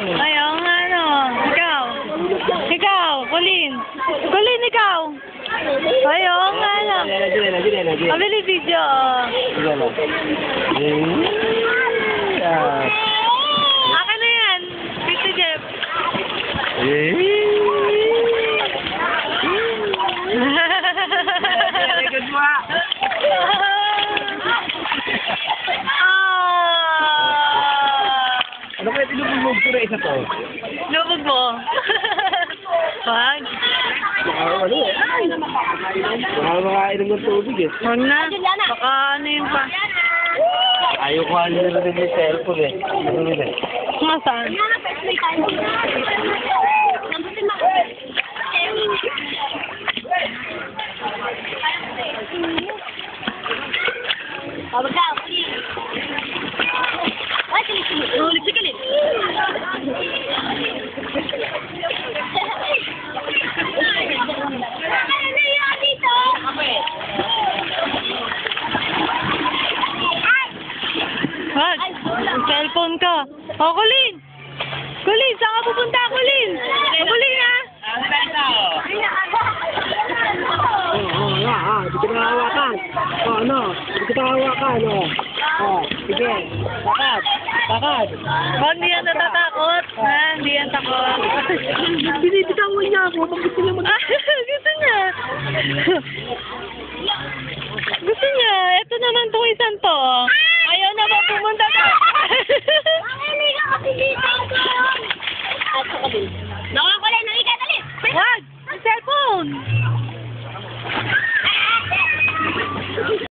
Ayaw nga, ano. Ikaw. Ikaw, Colin. Colin, ikaw. Ayaw nga, ano. Pabili video, Akin na yan. Pito, Jeff. Good mo. Ano kaya tinubog ko na isa to? Lubog mo. Wag. Ano eh? Makakainom ng tubig eh. Wag na. Baka ano yung pa. Ayaw ko ano na rin yung cellphone eh. Ano rin eh? Nasaan? Wag. Ang cellphone ka. Oh, Colin! Colin, saan ka pupunta, Colin? Colin, ha? Hindi ko nahawakan. Ano? Hindi ko nahawakan, sige. Bakad. Wag, hindi yan natatakot. Ha? Hindi yan takot. Binibitawan niya ako. Bakit gusto niya Gusto niya. Gusto niya. Ito naman itong isang to. Ayaw na ba pumunta ka? Wag! Ang cellphone!